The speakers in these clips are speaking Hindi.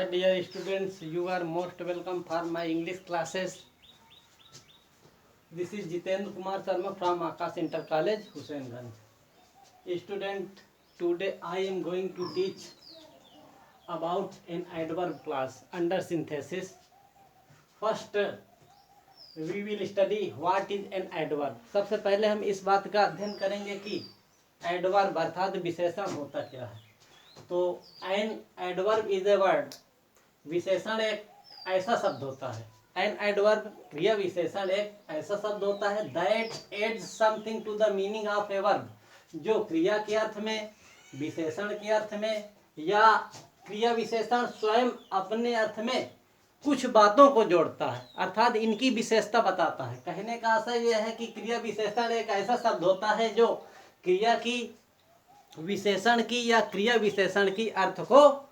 Hi dear students, you are most welcome for my English classes. This is Jitendra Kumar Sharma from Akash Inter College, Husainganj. Student, today I am going to teach about an adverb class under synthesis. First, we will study what is an adverb. सबसे पहले हम इस बात का अध्ययन करेंगे कि adverb अर्थात विशेषण होता क्या है. तो an adverb is a word. विशेषण एक ऐसा शब्द होता है. एन एडवर्ब क्रिया विशेषण एक ऐसा शब्द होता है that adds something to the meaning of a verb, जो क्रिया के अर्थ में, विशेषण के अर्थ में या क्रिया विशेषण स्वयं अपने अर्थ में कुछ बातों को जोड़ता है, अर्थात इनकी विशेषता बताता है. कहने का आशय यह है कि क्रिया विशेषण एक ऐसा शब्द होता है जो क्रिया की, विशेषण की या क्रिया विशेषण की अर्थ को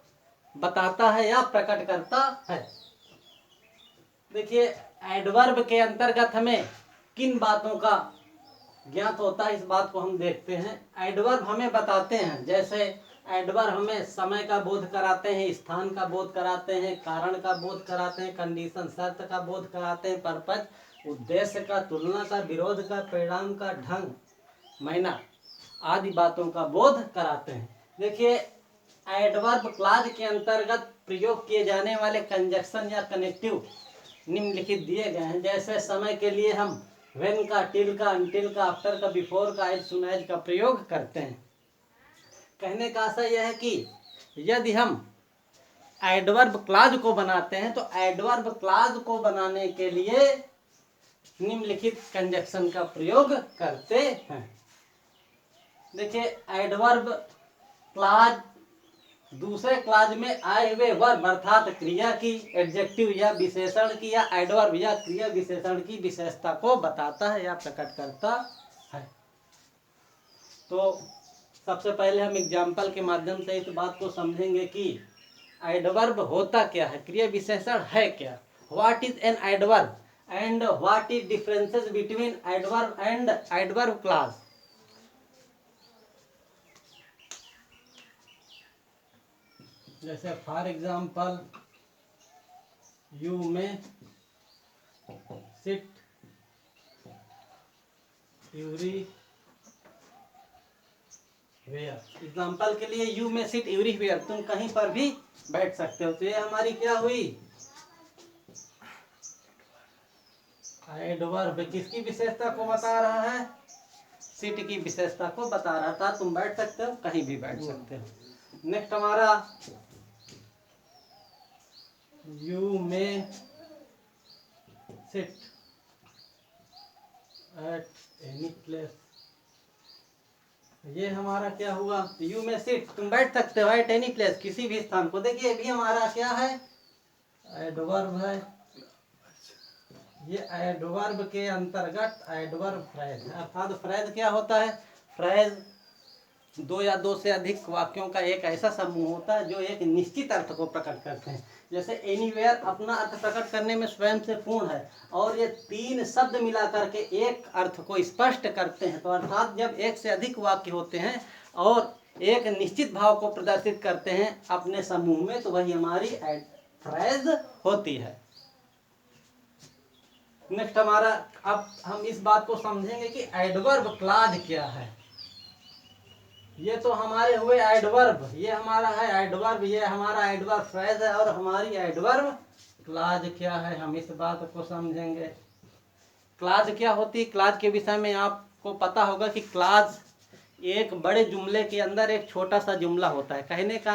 बताता है या प्रकट करता है. देखिए, एडवर्ब के अंतर्गत हमें किन बातों का ज्ञात होता है, इस बात को हम देखते हैं. एडवर्ब हमें बताते हैं, जैसे एडवर्ब हमें समय का बोध कराते हैं, स्थान का बोध कराते हैं, कारण का बोध कराते हैं, कंडीशन शर्त का बोध कराते हैं, पर्पज उद्देश्य का, तुलना का, विरोध का, परिणाम का, ढंग, महीना आदि बातों का बोध कराते हैं. देखिए, एडवर्ब क्लॉज के अंतर्गत प्रयोग किए जाने वाले कंजक्शन या कनेक्टिव निम्नलिखित दिए गए हैं. जैसे समय के लिए हम व्हेन का, टिल का, अनटिल का, आफ्टर का, बिफोर का, एज सुन एज का प्रयोग करते हैं. कहने का आशय यह है कि यदि हम एडवर्ब क्लॉज को बनाते हैं तो एडवर्ब क्लॉज को बनाने के लिए निम्नलिखित कंजक्शन का प्रयोग करते हैं. देखिए, एडवर्ब क्लॉज दूसरे क्लॉज में आए हुए वर्ब अर्थात क्रिया की, एडजेक्टिव या विशेषण की या एडवर्ब या क्रिया विशेषण की विशेषता को बताता है या प्रकट करता है. तो सबसे पहले हम एग्जाम्पल के माध्यम से इस बात को समझेंगे कि एडवर्ब होता क्या है, क्रिया विशेषण है क्या. What is an adverb and what is differences between adverb and adverb clause. जैसे फॉर एग्जाम्पल, यू में सिट एवरीवेयर. एग्जाम्पल के लिए यू में सिट एवरीवेयर, तुम कहीं पर भी बैठ सकते हो. तो ये हमारी क्या हुई, एडवर्ब किसकी विशेषता को बता रहा है, सिट की विशेषता को बता रहा था. तुम बैठ सकते हो, कहीं भी बैठ सकते हो. नेक्स्ट हमारा यू में सिट एट एनी प्लेस. ये हमारा क्या हुआ, यू में सिट, तुम बैठ सकते हो एट एनी प्लेस, किसी भी स्थान को. देखिए, भी हमारा क्या है, एडवर्ब है. ये एडवर्ब के अंतर्गत एडवर्ब फ्रेज है. अर्थात फ्रेज क्या होता है, फ्रेज दो या दो से अधिक वाक्यों का एक ऐसा समूह होता है जो एक निश्चित अर्थ को प्रकट करते हैं. जैसे एनीवेयर अपना अर्थ प्रकट करने में स्वयं से पूर्ण है और ये तीन शब्द मिला करके एक अर्थ को स्पष्ट करते हैं. तो अर्थात जब एक से अधिक वाक्य होते हैं और एक निश्चित भाव को प्रदर्शित करते हैं अपने समूह में, तो वही हमारी फ्रेज होती है. नेक्स्ट हमारा, अब हम इस बात को समझेंगे कि एडवर्ब क्लॉज क्या है. ये तो हमारे हुए एडवर्ब, ये हमारा है एडवर्ब, ये हमारा एडवर्ब फ्रेज है और हमारी एडवर्ब क्लॉज क्या है, हम इस बात को समझेंगे. क्लॉज क्या होती है, क्लॉज के विषय में आपको पता होगा कि क्लॉज एक बड़े जुमले के अंदर एक छोटा सा जुमला होता है. कहने का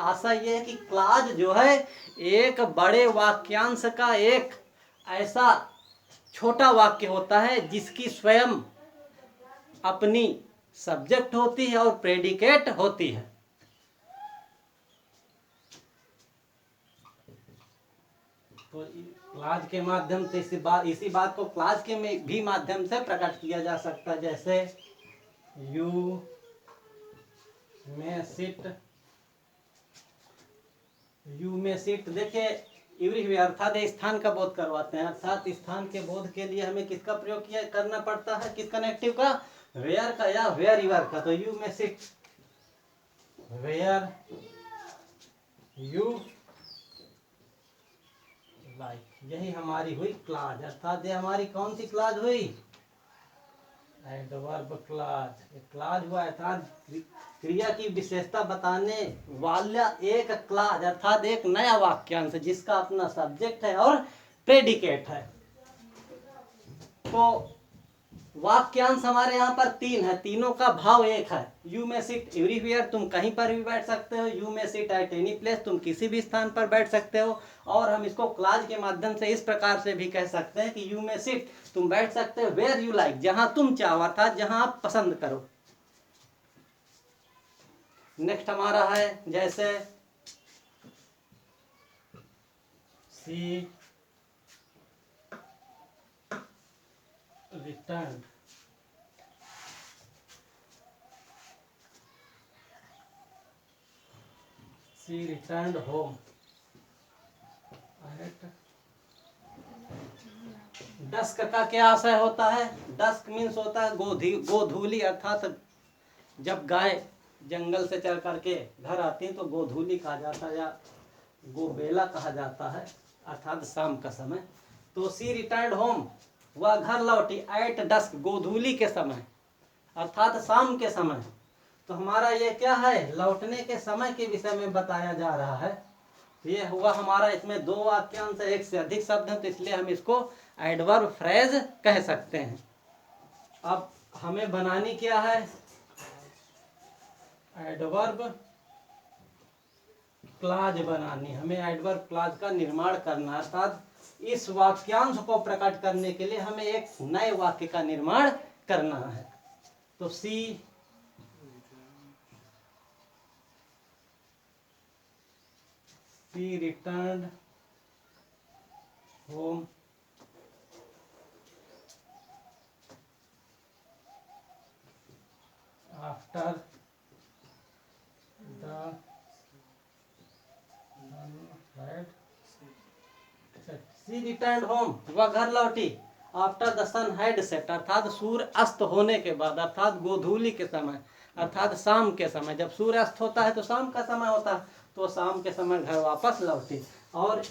आशय ये है कि क्लॉज जो है एक बड़े वाक्यांश का एक ऐसा छोटा वाक्य होता है जिसकी स्वयं अपनी सब्जेक्ट होती है और प्रेडिकेट होती है. तो क्लॉज के माध्यम से इसी बात को क्लॉज के में भी माध्यम से प्रकट किया जा सकता है. जैसे यू में सिट, यू में सिट. देखिए, एवरीवेयर अर्थात स्थान का बोध करवाते हैं. अर्थात स्थान के बोध के लिए हमें किसका प्रयोग करना पड़ता है, किस कनेक्टिव का, वेयर का या वेयर यूर का. तो यू में सिट वेयर यू लाइक, यही हमारी हुई क्लाज, अर्थात ये हमारी कौन सी क्लाज हुई? Adverb clause. क्लाज हुआ अर्थात क्रिया की विशेषता बताने वाला एक क्लाज, अर्थात एक नया वाक्यांश जिसका अपना सब्जेक्ट है और प्रेडिकेट है। तो वाक्यांश हमारे यहाँ पर तीन है, तीनों का भाव एक है। यू में सिट एवरीवेयर, तुम कहीं पर भी बैठ सकते हो। यू में सिट एट एनी प्लेस, तुम किसी भी स्थान पर बैठ सकते हो। और हम इसको क्लाज के माध्यम से इस प्रकार से भी कह सकते हैं कि यू में सिट, तुम बैठ सकते हो वेयर यू लाइक, जहां तुम चाहो, अर्थात जहां आप पसंद करो। नेक्स्ट हमारा है जैसे she return, she return home. Dusk का क्या आशय होता है? डस्क मीन्स होता है गोधूली, अर्थात जब गाय जंगल से चल करके घर आती है तो गोधूली कहा जाता है या गोबेला कहा जाता है, अर्थात शाम का समय। तो सी रिटर्न होम, वह घर लौटी एट डस्क, गोधूली के समय, अर्थात शाम के समय। तो हमारा ये क्या है? लौटने के समय के विषय में बताया जा रहा है। ये हुआ हमारा, इसमें दो वाक्यांश, एक से अधिक शब्द हैं, तो इसलिए हम इसको एडवर्ब फ्रेज कह सकते हैं। अब हमें बनानी क्या है? एडवर्ब क्लाज बनानी, हमें एडवर्ब क्लाज का निर्माण करना, अर्थात इस वाक्यांश को प्रकट करने के लिए हमें एक नए वाक्य का निर्माण करना है। तो she returned home after the she returned home, वह घर लौटी after the sun had set, अर्थात सूर्य अस्त होने के बाद, अर्थात गोधूली के समय, अर्थात शाम के समय। जब सूर्य अस्त होता है तो शाम का समय होता है, तो शाम के समय घर वापस लौटी। और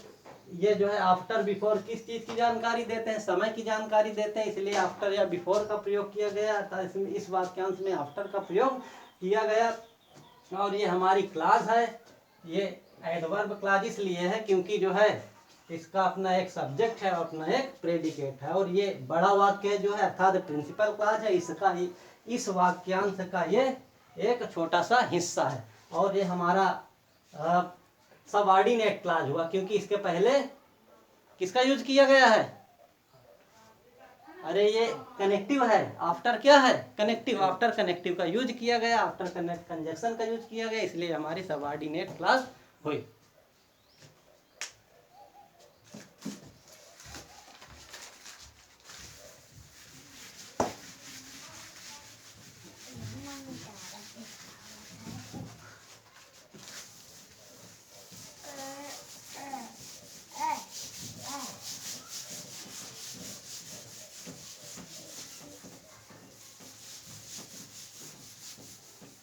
ये जो है आफ्टर बिफोर किस चीज की जानकारी देते हैं? समय की जानकारी देते हैं, इसलिए आफ्टर या बिफोर का प्रयोग किया गया, अर्थात इस वाक्यांश में आफ्टर का प्रयोग किया गया। और ये हमारी क्लास है, ये एडवर्ब क्लास इसलिए है क्योंकि जो है इसका अपना एक सब्जेक्ट है और अपना एक प्रेडिकेट है। और ये बड़ा वाक्य जो है अर्थात प्रिंसिपल क्लास है, इसका ही, इस वाक्यांश का ये एक छोटा सा हिस्सा है। और ये हमारा सबऑर्डिनेट क्लास हुआ क्योंकि इसके पहले किसका यूज किया गया है? अरे ये कनेक्टिव है, आफ्टर क्या है? कनेक्टिव, आफ्टर कनेक्टिव का यूज किया गया, आफ्टर कंजक्शन का यूज किया गया, इसलिए हमारी सबऑर्डिनेट क्लास हुई।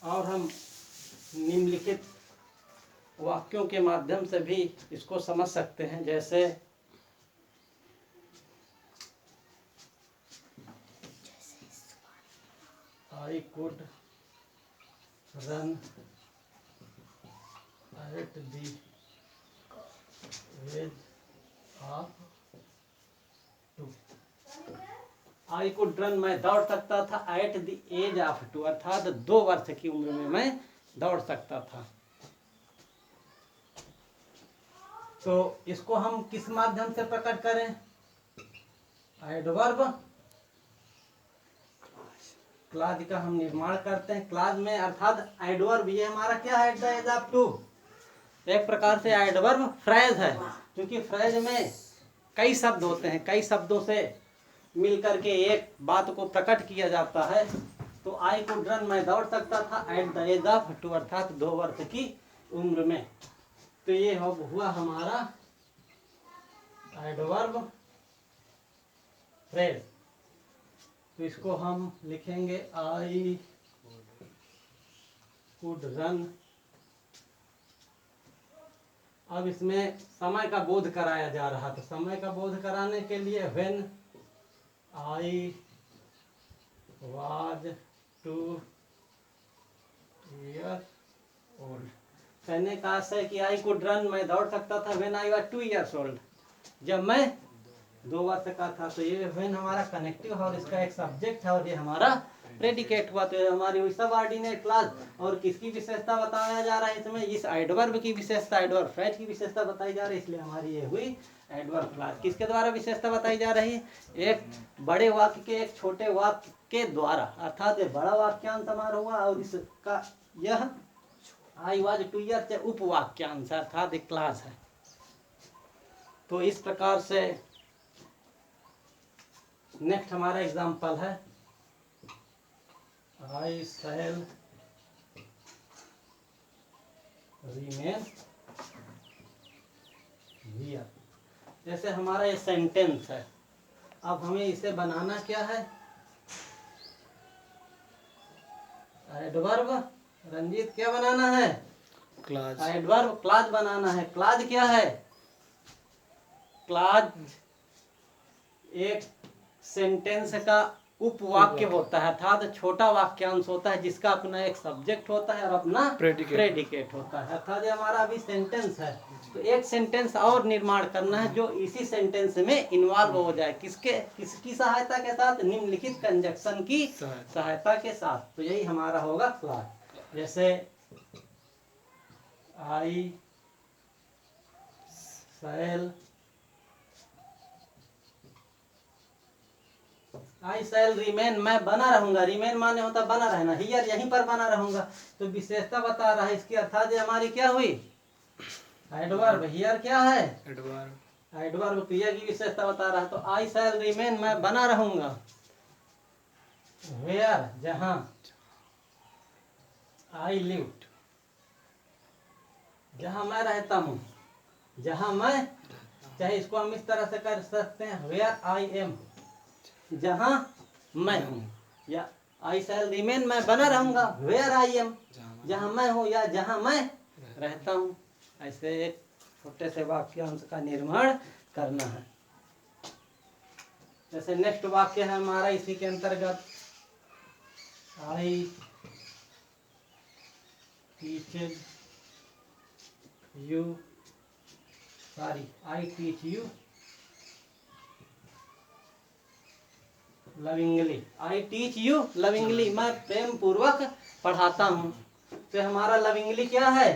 और हम निम्नलिखित वाक्यों के माध्यम से भी इसको समझ सकते हैं, जैसे I could run at the age of 2, I could run, मैं दौड़ सकता था, एट द एज ऑफ 2, अर्थात 2 वर्ष की उम्र में मैं दौड़ सकता था। तो इसको हम किस माध्यम से प्रकट करें? एडवर्ब क्लाज का हम निर्माण करते हैं क्लाज में, अर्थात एडवर्ब ये हमारा क्या है? एट द एज ऑफ 2, एक प्रकार से एडवर्ब फ्रेज है, क्योंकि फ्रेज में कई शब्द होते हैं, कई शब्दों से मिलकर के एक बात को प्रकट किया जाता है। तो आई कुड रन, मैं दौड़ सकता था, एट द एज ऑफ 2, अर्थात 2 वर्ष की उम्र में। तो ये हुआ हमारा एडवर्ब फ्रेज। तो इसको हम लिखेंगे आई कुड रन अब इसमें समय का बोध कराया जा रहा, तो समय का बोध कराने के लिए when I was 2 years old, कहने का आशय कि आई कुड रन, मैं दौड़ सकता था, when I was 2 years old, जब मैं 2 वर्ष का था। तो ये व्हेन हमारा कनेक्टिव है और इसका एक सब्जेक्ट है और ये हमारा प्रेडिकेट हुआ। तो हमारी हुई सबऑर्डिनेट क्लास। और किसकी विशेषता बताया जा रहा है इसमें, इस एडवर्ब की विशेषता, एडवर्ब फ्रेज की विशेषता बताई जा रही है, इसलिए हमारी ये हुई एडवर्ब क्लास। किसके द्वारा विशेषता बताई जा रही है, एक बड़े वाक्य के एक छोटे वाक्य के द्वारा, अर्थात ये बड़ा वाक्यांश हमारा हुआ और इसका यह आई वाज 2 years उपवाक्यांश अर्थात एक क्लास है। तो इस प्रकार से नेक्स्ट हमारा एग्जाम्पल है, आई शैल रिमेन हियर। जैसे हमारा ये सेंटेंस है, अब हमें इसे बनाना क्या है, एडवर्ब। रंजीत क्या बनाना है, क्लास। एडवर्ब क्लाज बनाना है। क्लाज क्या है, क्लाज एक सेंटेंस का उपवाक्य होता है, अर्थात छोटा वाक्यांश होता है जिसका अपना एक सब्जेक्ट होता है और अपना प्रेडिकेट होता है। अर्थात ये हमारा अभी सेंटेंस है, तो एक सेंटेंस और निर्माण करना है जो इसी सेंटेंस में इन्वॉल्व हो जाए, किसकी सहायता के साथ, निम्नलिखित कंजक्शन की सहायता के साथ। तो यही हमारा होगा क्लास। जैसे आई शैल रिमेन, मैं बना रहूंगा, रिमेन माने होता बना रहना, हियर यहीं पर बना रहूंगा। तो विशेषता बता रहा है इसकी, अर्थात ये हमारी क्या हुई, एडवर्ब। हियर क्या है, एडवर्ब क्रिया की विशेषता बता रहा है। तो आई शैल रिमेन, मैं बना रहूंगा, वेयर जहां, आई लिव जहां मैं रहता हूं, जहां मैं, चाहे इसको हम इस तरह से कर सकते हैं, वेयर आई एम जहां मैं हूं, या आई शैल रिमेन मैं बना रहूंगा, वेयर आई एम जहां मैं हूं या जहां मैं रहता हूं। ऐसे एक छोटे से वाक्यांश का निर्माण करना है। जैसे नेक्स्ट वाक्य है हमारा इसी के अंतर्गत, I teach you lovingly, I teach you lovingly, मैं प्रेम पूर्वक पढ़ाता हूँ। तो हमारा लविंगली क्या है,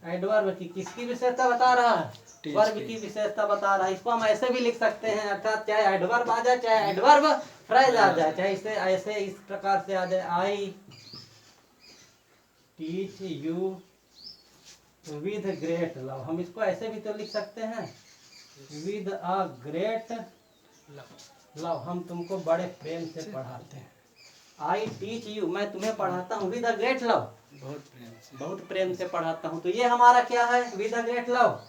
एडवर्ब की किसकी विशेषता बता रहा है, वर्ब की विशेषता बता रहा है। इसको हम ऐसे भी लिख सकते हैं, अर्थात चाहे एडवर्ब आ जाए चाहे एडवर्ब फ्रेज आ जाए, चाहे इसे ऐसे इस प्रकार से आ जाए, I teach you with great love. हम इसको ऐसे भी तो लिख सकते हैं, विद अ ग्रेट लव, हम तुमको बड़े प्रेम से पढ़ाते हैं। आई टीच यू, मैं तुम्हें पढ़ाता हूँ, विद अ ग्रेट लव, बहुत प्रेम से पढ़ाता हूँ। तो ये हमारा क्या है, with a great love,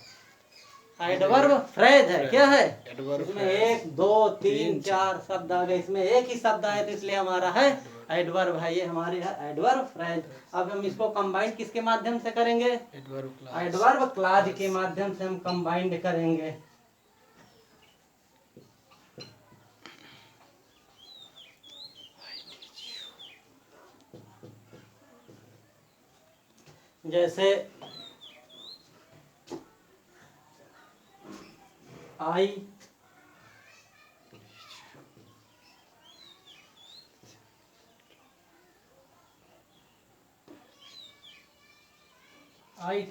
adverb phrase है। क्या है, इसमें 1 2 3 4 शब्द आ गए, इसमें एक ही शब्द आए तो इसलिए हमारा है एडवर्ब है, ये हमारे है एडवर्ब फ्रेज। अब हम इसको कंबाइंड किसके माध्यम से करेंगे, एडवर्ब क्लाज के माध्यम से हम कंबाइंड करेंगे। जैसे आई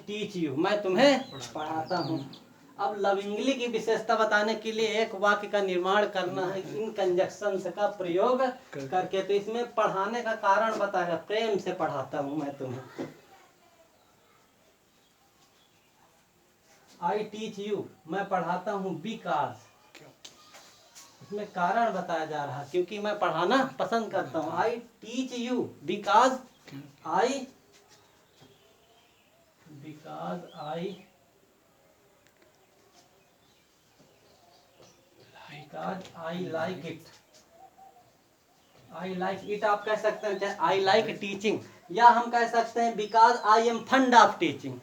टीच यू, मैं तुम्हें पढ़ाता हूँ। अब लविंगली की विशेषता बताने के लिए एक वाक्य का निर्माण करना है इन कंजक्शंस का प्रयोग करके। तो इसमें पढ़ाने का कारण बताएगा, प्रेम से पढ़ाता हूँ मैं तुम्हें। आई टीच यू, मैं पढ़ाता हूँ, बिकॉज, इसमें कारण बताया जा रहा है क्योंकि मैं पढ़ाना पसंद करता हूँ। I teach you because I like it, I like it आप कह सकते हैं, आई लाइक टीचिंग, या हम कह सकते हैं because I am fund of teaching,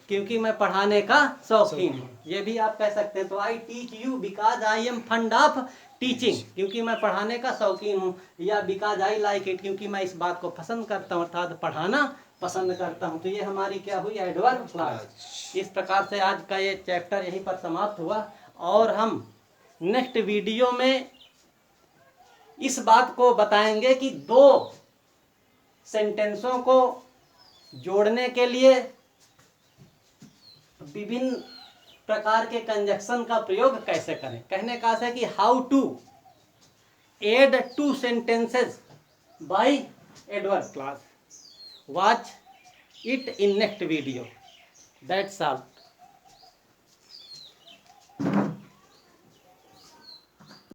क्योंकि मैं पढ़ाने का शौकीन हूँ, ये भी आप कह सकते हैं। तो I teach you because I am fund of teaching, क्योंकि मैं पढ़ाने का शौकीन हूँ, या बिकॉज आई लाइक इट, क्योंकि मैं इस बात को पसंद करता हूँ, अर्थात पढ़ाना पसंद करता हूँ। तो ये हमारी क्या हुई, एडवर्ब क्लॉज। इस प्रकार से आज का ये चैप्टर यहीं पर समाप्त हुआ, और हम नेक्स्ट वीडियो में इस बात को बताएंगे कि दो सेंटेंसों को जोड़ने के लिए विभिन्न प्रकार के कंजक्शन का प्रयोग कैसे करें। कहने का है कि how to add two sentences by adverb clause. Watch it in next video. That's all.